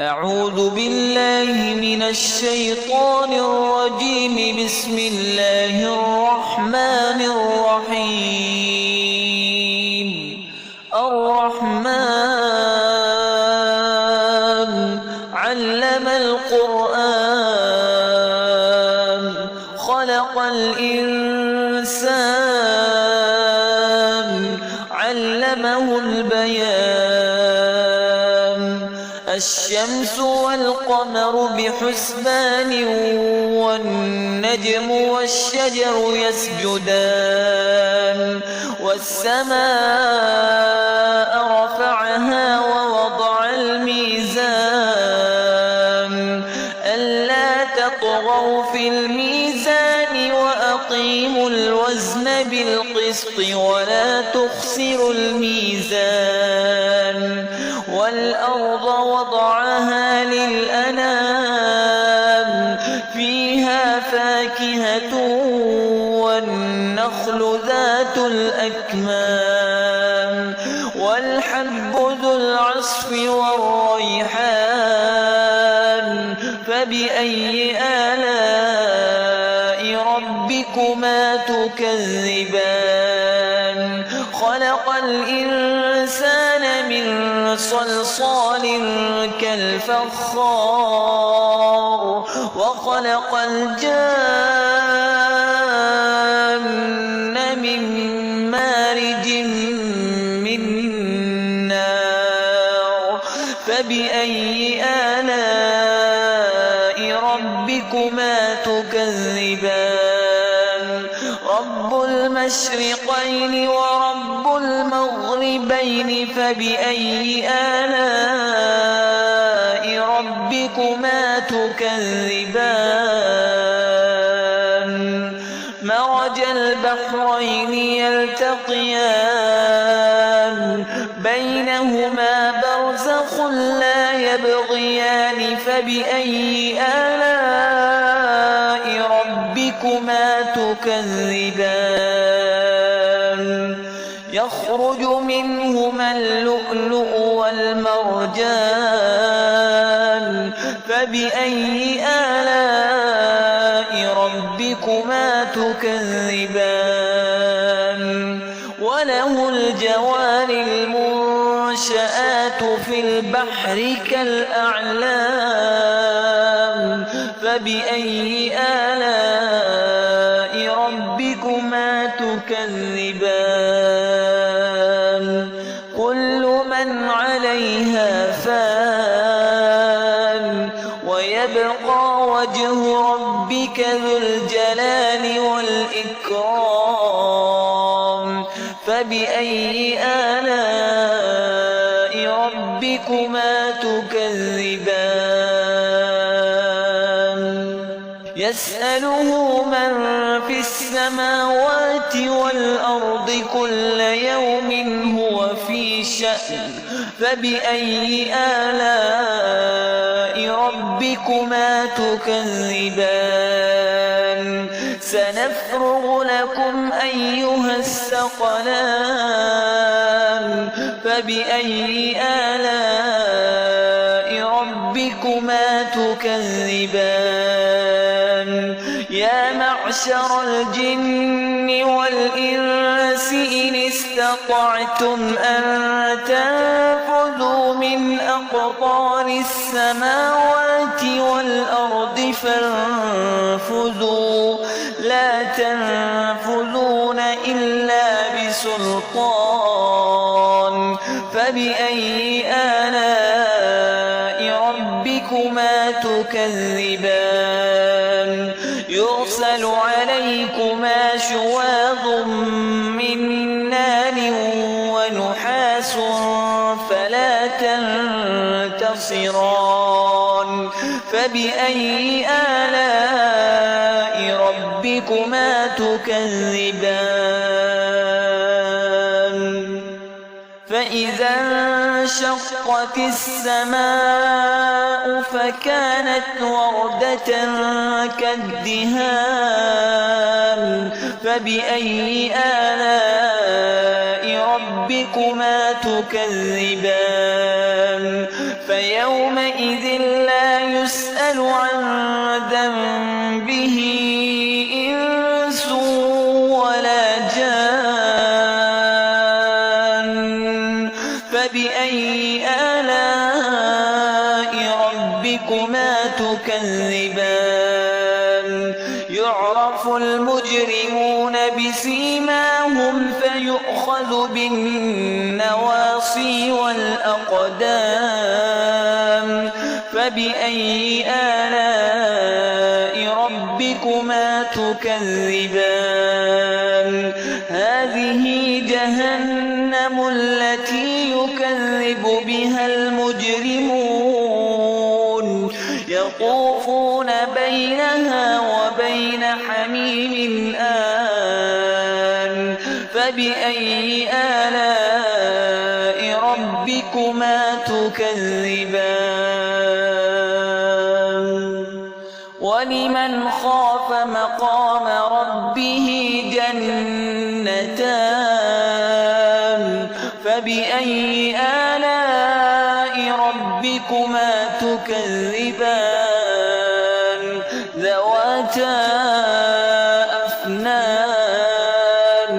أعوذ بالله من الشيطان الرجيم. بسم الله الرحمن الرحيم. الرحمن علم القرآن خلق الإنسان علمه البيان. الشمس والقمر بحسبان والنجم والشجر يسجدان. والسماء رفعها ووضع الميزان ألا تطغوا في الميزان وأقيموا الوزن بالقسط ولا تخسروا الميزان. والأرض وضعها للأنام فيها فاكهة والنخل ذات الأكمام والحب ذو العصف والريحان. فبأي آلاء ربكما تكذبان؟ خلق الإنسان من صلصال كالفخار وخلق الجان من مارج من نار. فبأي آلاء ربكما تكذبان؟ رب المشرقين ورب المغربين. فبأي آلاء ربكما تكذبان؟ مرج البحرين يلتقيان بينهما برزخ لا يبغيان. فبأي آلاء ربكما تكذبان؟ يخرج منهما اللؤلؤ والمرجان. فبأي آلاء ربكما تكذبان؟ وله الجوار المنشآت في البحر كالأعلام. فبأي آلاء ربكما تكذبان؟ كل من عليها فان ويبقى وجه ربك ذو الجلال والإكرام. فبأي آلاء ربكما تكذبان؟ يسأله من في السماوات والأرض كل يوم هو في شأن. فبأي آلاء ربكما تكذبان؟ سنفرغ لكم أيها الثقلان. فبأي آلاء ربكما تكذبان؟ يا معشر الجن والإنس إن استطعتم أن تنفذوا من أقطار السماوات والأرض فانفذوا لا تنفذون إلا بسلطان. فبأي آلاء ربكما تكذبان؟ يرسل عليكما شواظ من نار ونحاس فلا تنتصران. فبأي آلاء ربكما تكذبان؟ فإذا انشقت السماء فكانت وردة كالدهان. فبأي آلاء ربكما تكذبان؟ فيوم يومئذ لا يسأل عن ذنبه إنس ولا جان فبأي آلاء ربكما تكذبان يعرف المجرمون بسيماهم فيؤخذ بالنواصي والأقدام فبأي آلاء ربكما تكذبان هذه جهنم التي يكذب بها المجرمون يطوفون بينها وبين حميم آن فبأي آلاء ربكما تكذبان ولمن خاف مقام ربه جنتان فبأي آلاء ربكما تكذبان ذواتا أفنان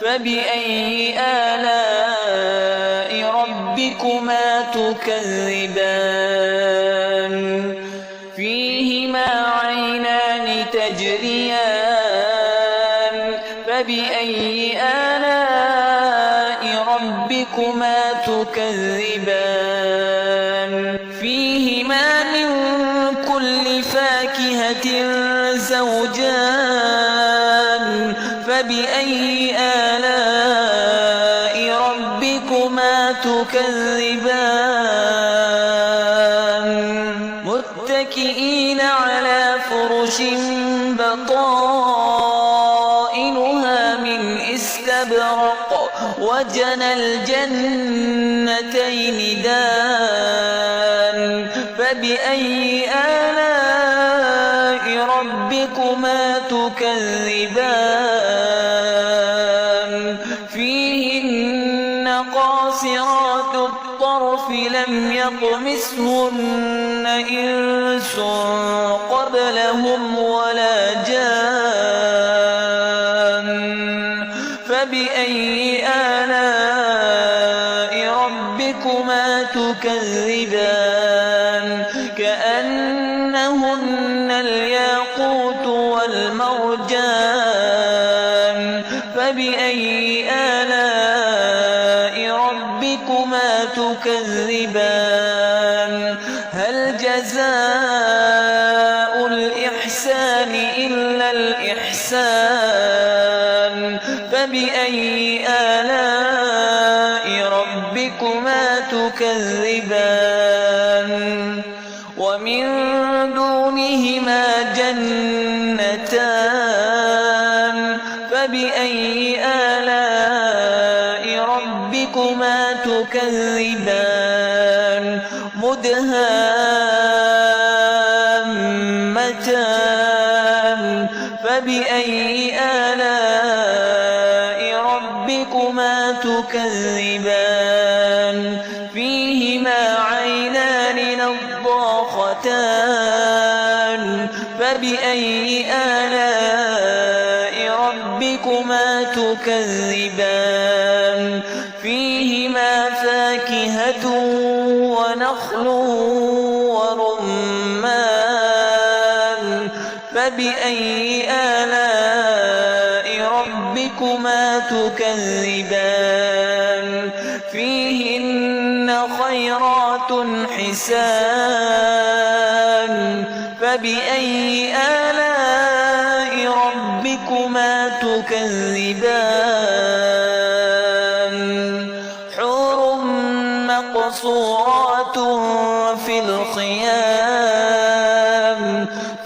فبأي آلاء ربكما تكذبان فيهما عينان تجريان فبأي آلاء ربكما تكذبان فيهما من كل فاكهة زوجان فبأي آلاء ربكما تكذبان متكئين على فرش بطائنها من استبرق وجنى الجنتين دان فبأي آلاء ربكما تكذبان فيهن قاصرات الطرف لم يطمثهن إنس قبلهم ولا جان فبأي آلاء ربكما تكذبان كأنهن الياقوت والمرجان فبأي آلاء ربكما تكذبان هل جزاء الإحسان إلا الإحسان فبأي آلاء ربكما تكذبان ومن دونهما جنتان فبأي آلاء ربكما تكذبان مدهامتان فبأي آلاء ربكما تكذبان فيهما عينان نضاختان فبأي آلاء ربكما تكذبان فيهما فاكهة ونخل ورمان فبأي آلاء ربكما تكذبان فيهن خيرات حسان فبأي آلاء ربكما تكذبان حور مقصورات في الخيام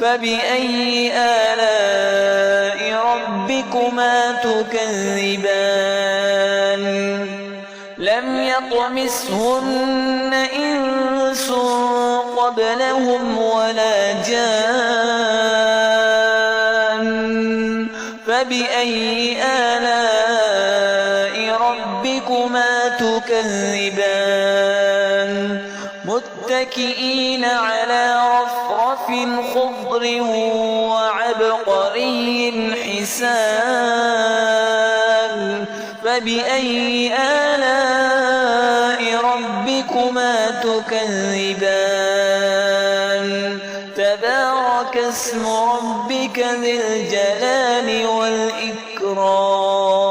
فبأي آلاء ربكما تكذبان لم يطمثهن إنس قبلهم ولا جان فبأي آلاء ربكما تكذبان متكئين على رفرف خضر وعبقري حسان فبأي آلاء ربكما تكذبان تبارك اسم ربك ذي الجلال والإكرام